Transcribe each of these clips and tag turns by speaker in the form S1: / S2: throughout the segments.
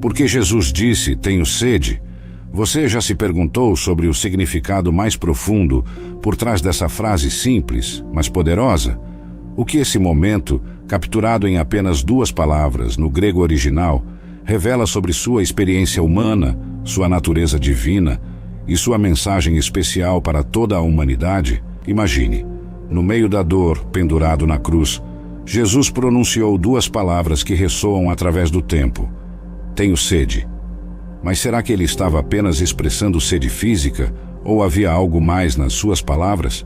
S1: Porque Jesus disse, tenho sede. Você já se perguntou sobre o significado mais profundo por trás dessa frase simples, mas poderosa? O que esse momento, capturado em apenas 2 palavras no grego original, revela sobre sua experiência humana, sua natureza divina e sua mensagem especial para toda a humanidade? Imagine, no meio da dor, pendurado na cruz, Jesus pronunciou 2 palavras que ressoam através do tempo. Tenho sede. Mas será que ele estava apenas expressando sede física ou havia algo mais nas suas palavras?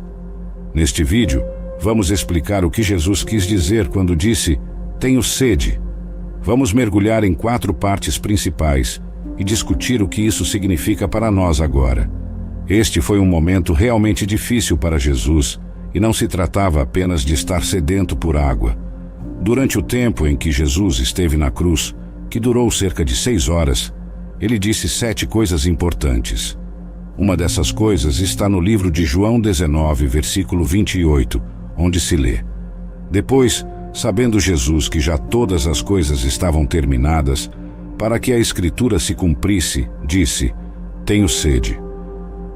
S1: Neste vídeo, vamos explicar o que Jesus quis dizer quando disse, tenho sede. Vamos mergulhar em 4 partes principais e discutir o que isso significa para nós agora. Este foi um momento realmente difícil para Jesus e não se tratava apenas de estar sedento por água. Durante o tempo em que Jesus esteve na cruz, que durou cerca de 6 horas, ele disse 7 coisas importantes. Uma dessas coisas está no livro de João 19, versículo 28, onde se lê: Depois, sabendo Jesus que já todas as coisas estavam terminadas, para que a Escritura se cumprisse, disse, tenho sede.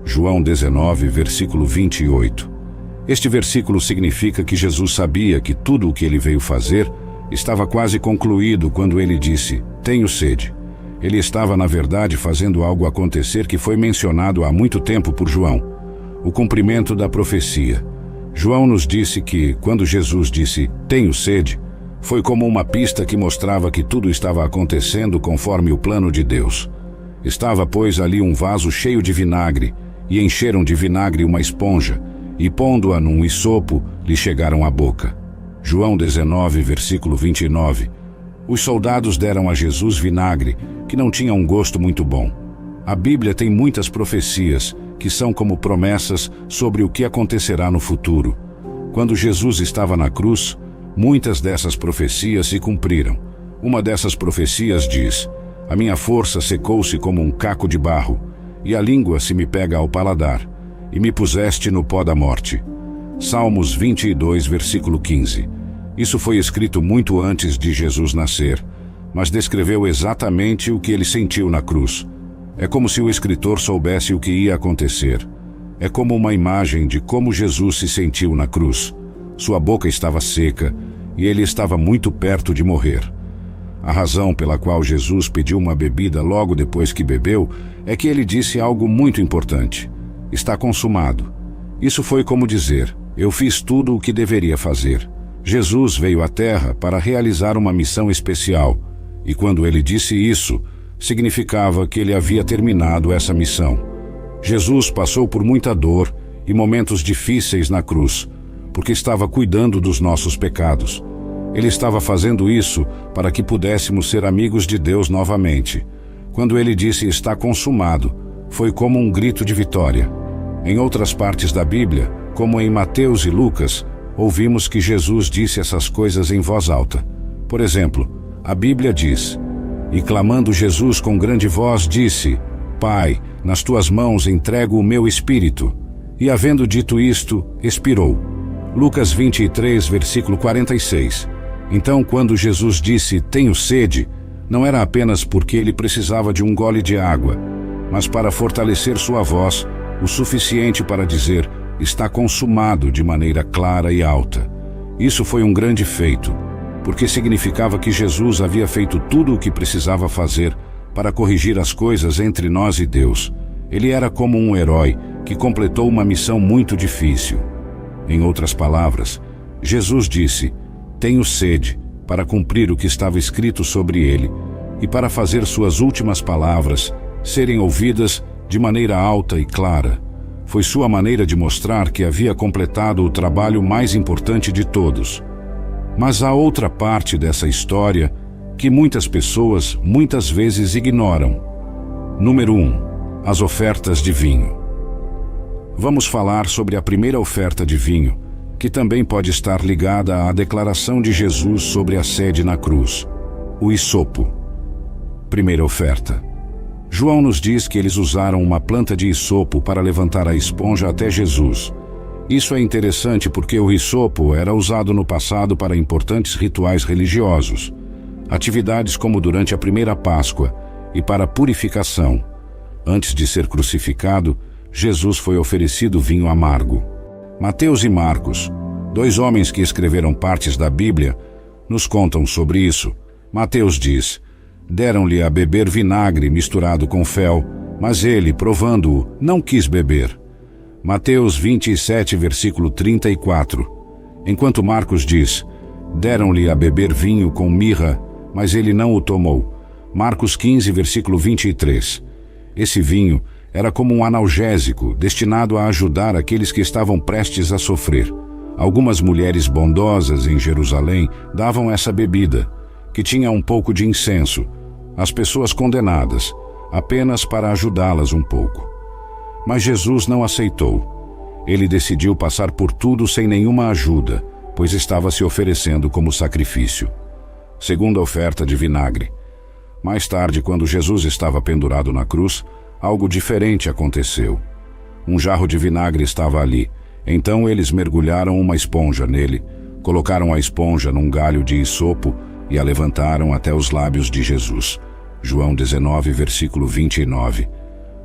S1: João 19, versículo 28. Este versículo significa que Jesus sabia que tudo o que ele veio fazer estava quase concluído quando ele disse, tenho sede. Ele estava, na verdade, fazendo algo acontecer que foi mencionado há muito tempo por João, o cumprimento da profecia. João nos disse que, quando Jesus disse, tenho sede, foi como uma pista que mostrava que tudo estava acontecendo conforme o plano de Deus. Estava, pois, ali um vaso cheio de vinagre, e encheram de vinagre uma esponja, e pondo-a num hisopo, lhe chegaram à boca. João 19, versículo 29. Os soldados deram a Jesus vinagre, que não tinha um gosto muito bom. A Bíblia tem muitas profecias, que são como promessas sobre o que acontecerá no futuro. Quando Jesus estava na cruz, muitas dessas profecias se cumpriram. Uma dessas profecias diz, a minha força secou-se como um caco de barro, e a língua se me pega ao paladar, e me puseste no pó da morte. Salmos 22, versículo 15. Isso foi escrito muito antes de Jesus nascer, mas descreveu exatamente o que ele sentiu na cruz. É como se o escritor soubesse o que ia acontecer. É como uma imagem de como Jesus se sentiu na cruz. Sua boca estava seca e ele estava muito perto de morrer. A razão pela qual Jesus pediu uma bebida logo depois que bebeu é que ele disse algo muito importante. Está consumado. Isso foi como dizer, eu fiz tudo o que deveria fazer. Jesus veio à Terra para realizar uma missão especial, e quando ele disse isso, significava que ele havia terminado essa missão. Jesus passou por muita dor e momentos difíceis na cruz, porque estava cuidando dos nossos pecados. Ele estava fazendo isso para que pudéssemos ser amigos de Deus novamente. Quando ele disse está consumado, foi como um grito de vitória. Em outras partes da Bíblia, como em Mateus e Lucas, ouvimos que Jesus disse essas coisas em voz alta. Por exemplo, a Bíblia diz, e clamando Jesus com grande voz disse, Pai, nas tuas mãos entrego o meu espírito. E havendo dito isto, expirou. Lucas 23, versículo 46. Então, quando Jesus disse, tenho sede, não era apenas porque ele precisava de um gole de água, mas para fortalecer sua voz, o suficiente para dizer, está consumado de maneira clara e alta. Isso foi um grande feito, porque significava que Jesus havia feito tudo o que precisava fazer para corrigir as coisas entre nós e Deus. Ele era como um herói que completou uma missão muito difícil. Em outras palavras, Jesus disse, tenho sede, para cumprir o que estava escrito sobre ele e para fazer suas últimas palavras serem ouvidas de maneira alta e clara. Foi sua maneira de mostrar que havia completado o trabalho mais importante de todos. Mas há outra parte dessa história que muitas pessoas muitas vezes ignoram. Número 1. As ofertas de vinho. Vamos falar sobre a primeira oferta de vinho, que também pode estar ligada à declaração de Jesus sobre a sede na cruz. O hisopo. Primeira oferta. João nos diz que eles usaram uma planta de hisopo para levantar a esponja até Jesus. Isso é interessante porque o hisopo era usado no passado para importantes rituais religiosos. Atividades como durante a primeira Páscoa e para a purificação. Antes de ser crucificado, Jesus foi oferecido vinho amargo. Mateus e Marcos, 2 homens que escreveram partes da Bíblia, nos contam sobre isso. Mateus diz: deram-lhe a beber vinagre misturado com fel, mas ele, provando-o, não quis beber. Mateus 27, versículo 34. Enquanto Marcos diz: deram-lhe a beber vinho com mirra, mas ele não o tomou. Marcos 15, versículo 23. Esse vinho era como um analgésico destinado a ajudar aqueles que estavam prestes a sofrer. Algumas mulheres bondosas em Jerusalém davam essa bebida, que tinha um pouco de incenso, às pessoas condenadas, apenas para ajudá-las um pouco. Mas Jesus não aceitou. Ele decidiu passar por tudo sem nenhuma ajuda, pois estava se oferecendo como sacrifício. Segunda oferta de vinagre. Mais tarde, quando Jesus estava pendurado na cruz, algo diferente aconteceu. Um jarro de vinagre estava ali. Então eles mergulharam uma esponja nele, colocaram a esponja num galho de isopo e a levantaram até os lábios de Jesus. João 19, versículo 29.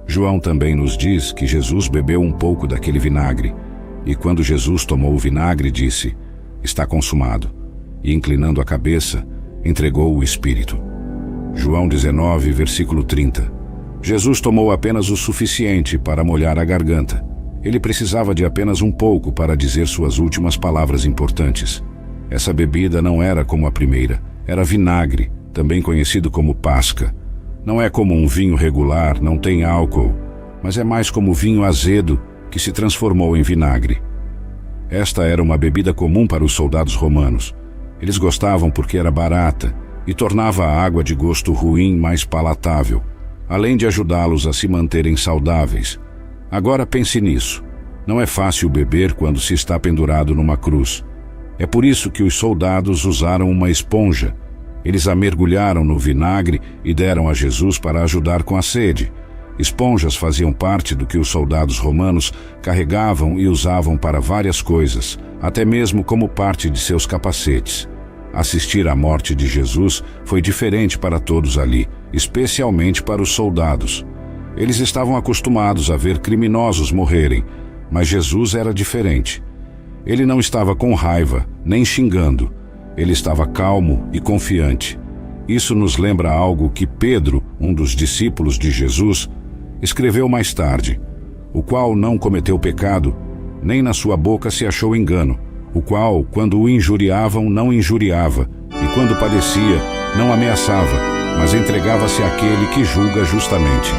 S1: João também nos diz que Jesus bebeu um pouco daquele vinagre, e quando Jesus tomou o vinagre, disse: está consumado, e inclinando a cabeça, entregou o Espírito. João 19, versículo 30. Jesus tomou apenas o suficiente para molhar a garganta. Ele precisava de apenas um pouco para dizer suas últimas palavras importantes. Essa bebida não era como a primeira, era vinagre, também conhecido como pasca. Não é como um vinho regular, não tem álcool, mas é mais como vinho azedo que se transformou em vinagre. Esta era uma bebida comum para os soldados romanos. Eles gostavam porque era barata e tornava a água de gosto ruim mais palatável, além de ajudá-los a se manterem saudáveis. Agora pense nisso. Não é fácil beber quando se está pendurado numa cruz. É por isso que os soldados usaram uma esponja. Eles a mergulharam no vinagre e deram a Jesus para ajudar com a sede. Esponjas faziam parte do que os soldados romanos carregavam e usavam para várias coisas, até mesmo como parte de seus capacetes. Assistir à morte de Jesus foi diferente para todos ali, especialmente para os soldados. Eles estavam acostumados a ver criminosos morrerem, mas Jesus era diferente. Ele não estava com raiva, nem xingando. Ele estava calmo e confiante. Isso nos lembra algo que Pedro, um dos discípulos de Jesus, escreveu mais tarde: o qual não cometeu pecado, nem na sua boca se achou engano, o qual, quando o injuriavam, não injuriava, e quando padecia, não ameaçava, mas entregava-se àquele que julga justamente.